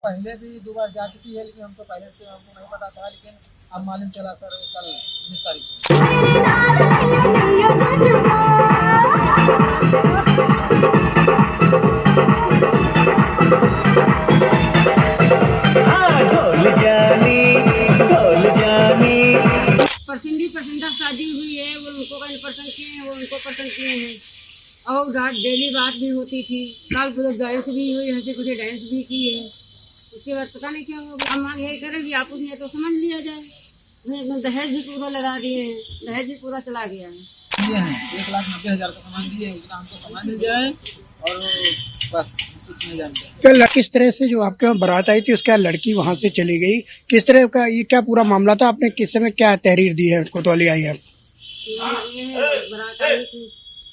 पहले भी 2 बार जा चुकी है, लेकिन हमको पहले से हमको नहीं पता था, लेकिन अब मालूम चला सर कल 19 तारीख पसंदीदा शादी हुई है, वो उनको पसंद किए हैं, वो उनको पसंद किए हैं। और रात डेली बात भी होती थी, कल कुछ डांस भी हुई, हंसी कुछ डांस भी की है। उसके बाद पता नहीं क्या होगा। हम मांग यही करें कि आप उसने तो समझ लिया जाए। दहेज भी पूरा लगा दिए हैं, दहेज भी पूरा चला गया है। 1,90,000 का सामान दिए, उतना हमको सामान मिल जाए और बस कुछ नहीं जानते। क्या किस तरह से जो आपके वहाँ बारात आई थी उसके बाद लड़की वहाँ से चली गई, किस तरह का ये क्या पूरा मामला था? आपने किस समय क्या तहरीर दी है कोतवाली आई है? ये बारात आई थी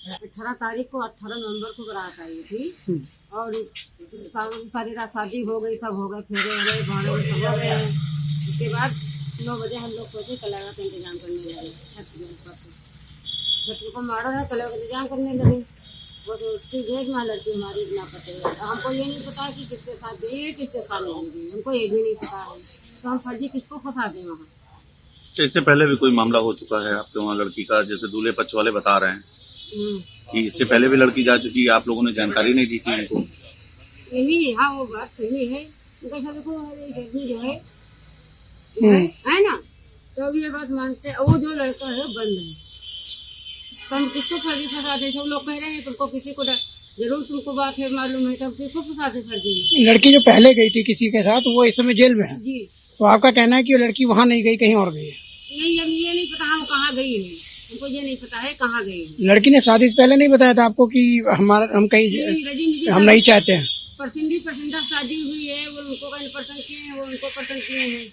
18 तारीख को, 18 नवंबर को बारात आई थी और सारी रात शादी हो गई, सब हो गए, फेरे हो गए, भाड़े हो सब हो गए। उसके बाद 9 बजे हम लोग सोचे कलेवा का इंतजाम करने लगे। छठ को मारो है, कलेवा का इंतजाम करने लगे। वो तो उसकी देख ना लड़की हमारी इतना पता है। हमको ये नहीं पता कि किसके साथ गई, किसके साथ नहीं गई, हमको ये भी नहीं पता है। तो हम फर्जी किसको फंसा दें वहाँ? इससे पहले भी कोई मामला हो चुका है आपके वहाँ लड़की का, जैसे दूल्हे पक्ष वाले बता रहे हैं कि इससे पहले भी लड़की जा चुकी है, आप लोगों ने जानकारी नहीं दी थी उनको? यही हाँ, वो बात सही है। उनका सब देखो जो है ना, तो अब ये बात मानते हैं। वो जो लड़का है बंद है, तो हम किसको फर्जी फंसा दे? सब लोग कह रहे हैं तुमको किसी को जरूर तुमको बात है मालूम है, तब किसको फंसा दे फर्जी? लड़की जो पहले गई थी किसी के साथ वो इस समय जेल में है जी। तो आपका कहना है कि लड़की वहाँ नहीं गई, कहीं और गई है? नहीं, हम ये नहीं पता हम कहाँ गई है, हमको ये नहीं पता है कहाँ गई है। लड़की ने शादी से पहले नहीं बताया था आपको कि हम कहीं हम नहीं चाहते हैं? पसंदीदा शादी हुई है, वो उनको पसंद किए हैं, वो उनको पसंद किए हैं।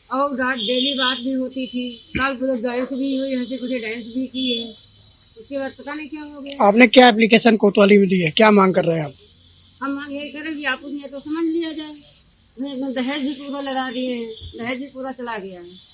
और रात डेली बात भी होती थी, कल कुछ डांस भी हुई, हंसी कुछ डांस भी की है। उसके बाद पता नहीं क्या हो गया। आपने क्या एप्लीकेशन कोतवाली में दी है, क्या मांग कर रहे हैं आप? हम मांग यही करें कि आप उसने तो समझ लिया जाए। दहेज भी पूरा लगा दिए हैं, दहेज भी पूरा चला गया है।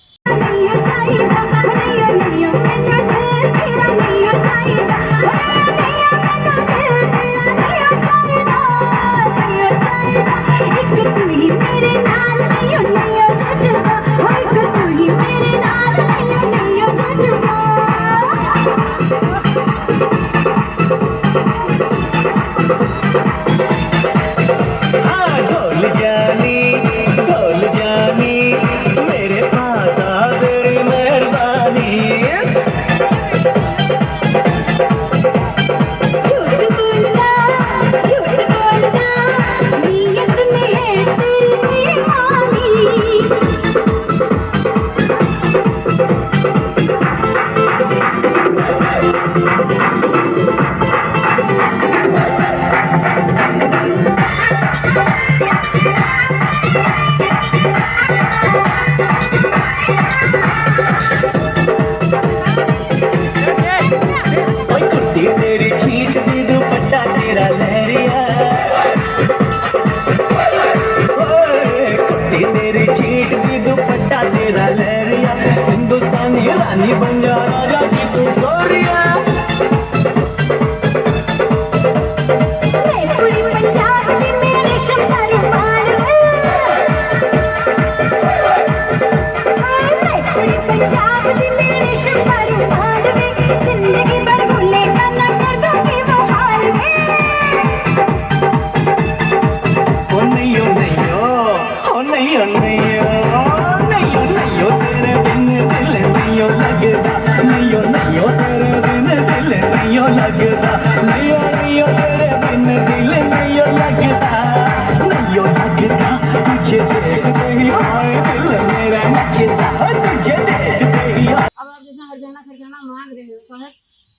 खजाना मांग रहे हैं साहब,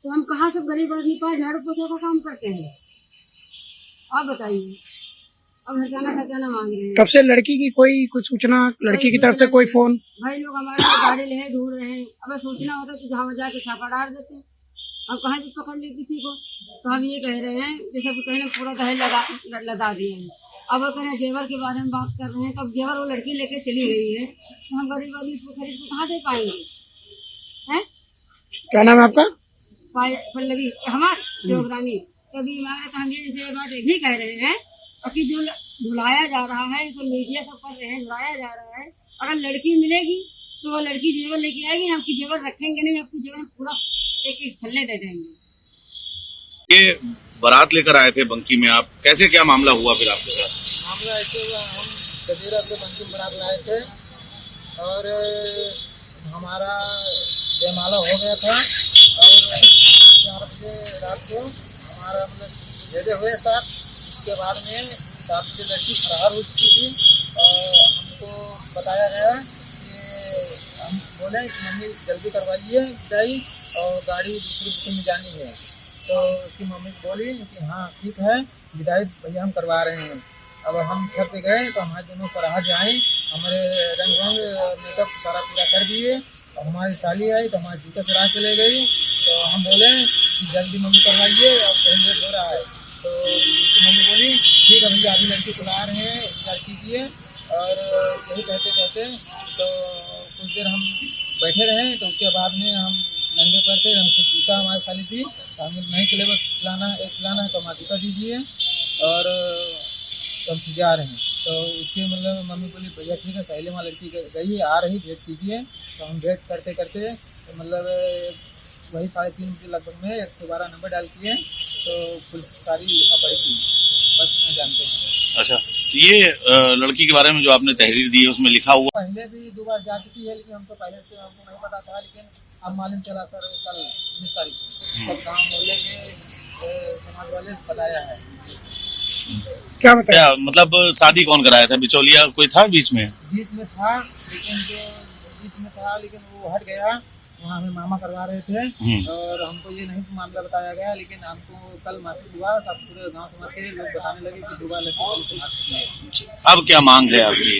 तो हम कहाँ सब गरीब आदमी पास झाड़ू पोछा का काम करते हैं? आप बताइए। अब खजाना मांग रहे हैं। कब से लड़की की कोई कुछ सूचना, लड़की की तरफ से कोई फोन? भाई लोग हमारे गाड़ी ले ढूंढ रहे हैं। अब सूचना होता तो जहाँ जाके छापा डाल देते। हम कहाँ भी पकड़ ले किसी को। तो हम ये कह रहे हैं जैसे कहने पूरा दहेज लगा दिए हैं। अब वो कह रहे जेवर के बारे में बात कर रहे हैं। तब जेवर वो लड़की लेके चली गई है, तो हम गरीब आदमी इसको खरीद को कहाँ दे पाएंगे? हैं? क्या नाम है आपका? पल्लवी हमार जोगरानी। कभी मांगे तो हम ये बात भी कह रहे हैं और कि जो धुलाया जा रहा है, सब मीडिया सब कर रहे हैं, धुलाया जा रहा है। अगर लड़की मिलेगी तो वो लड़की जेवर लेके आएगी, आपकी जेवर रखेंगे नहीं, आपकी जेवर पूरा एक छल्ले दे देंगे। ये बारात लेकर आए थे बंकी में, आप कैसे क्या मामला हुआ फिर आपके साथ? मामला ऐसे हुआ, हम गजेरा से बंकी बारात लाए थे और हमारा जयमाला हो गया था और 4 बजे रात को हमारा मतलब भेजे हुए साथ। उसके बाद में 7 बजे लड़की फरार हो चुकी थी और हमको बताया गया कि हम बोले कि मम्मी जल्दी करवाइए विदाई और गाड़ी दूसरी बुकिंग में जानी है। तो उसकी मम्मी बोली कि हाँ ठीक है, विदाई भैया हम करवा रहे हैं। अब हम छत पे गए तो हमारे दोनों सराहज आए, हमारे रंग मेकअप सारा पूरा कर दिए और हमारी साली आई तो हमारे जूता चढ़ा के ले गई। तो हम बोले कि जल्दी मम्मी करवाइए, अब बहुत लेट हो रहा है। तो उसकी मम्मी बोली ठीक है भैया, अभी लड़की को ला रहे हैं, इंतजार कीजिए। और यही कहते कहते तो कुछ देर हम बैठे रहे। तो उसके बाद में हम नंगे पैर थे, हमसे जूता हमारी साली थी तो हमें नहीं चले, बस खिलाना है तो हमारा जूता दीजिए और हम जा रहे हैं। तो उसके मतलब मम्मी बोली भैया ठीक है, सहेली वहाँ लड़की गई आ रही, वेट कीजिए। तो हम वेट करते करते तो मतलब वही 3:30 बजे लगभग में 112 नंबर डाल किए तो पुलिस सारी लिखा पड़ी थी, बस में जानते हैं। अच्छा, ये लड़की के बारे में जो आपने तहरीर दी है उसमें लिखा हुआ? पहले भी 2 बार जा चुकी है, लेकिन हमको पहले से हमको नहीं पता था, लेकिन अब मालूम चला सर कल 19 तारीख को सब गाँव मोहल्ले के समाज वाले बताया है। क्या बताया? क्या मतलब शादी कौन कराया था? बिचौलिया कोई था बीच में? बीच में था, लेकिन वो हट गया, वहाँ हमें मामा करवा रहे थे और हमको ये नहीं मामला बताया गया। लेकिन हमको कल महसूस हुआ, सब पूरे गांव समाज के लोग बताने लगे कि दुबा लड़की है। अब क्या मांग है आपकी?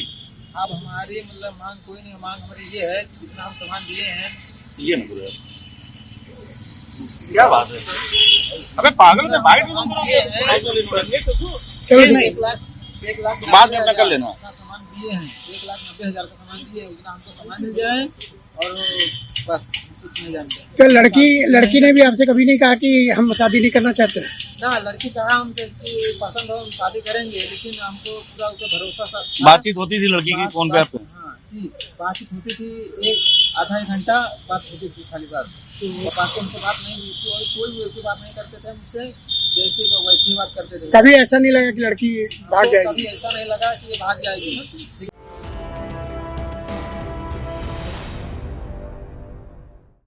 अब हमारी मतलब मांग कोई नहीं, मांग हमारी ये है कि जितना हम सामान दिए हैं ये ना पूरा क्या बात है? अबे पागल है, भाई तुम करोगे 1 लाख बाद में अपना कर लेना। सामान दिए हैं, 1,90,000 का सामान दिए, उतना हमको सामान मिल जाए और बस कुछ नहीं जानते। क्या लड़की ने भी आपसे कभी नहीं कहा कि हम शादी नहीं करना चाहते? ना, लड़की कहा हमसे इसकी पसंद हो हम शादी करेंगे, लेकिन हमको पूरा उसका भरोसा था। बातचीत होती थी लड़की की फोन पे आपको? हाँ जी, बातचीत होती थी, आधा 1 घंटा बात होती थी खाली बात। तो बाकी हमसे बात नहीं हुई थी और कोई भी ऐसी बात नहीं करते थे मुझसे, जैसे वैसी बात करते थे। कभी ऐसा नहीं लगा कि लड़की भाग जाएगी? कभी ऐसा नहीं लगा कि ये भाग जाएगी।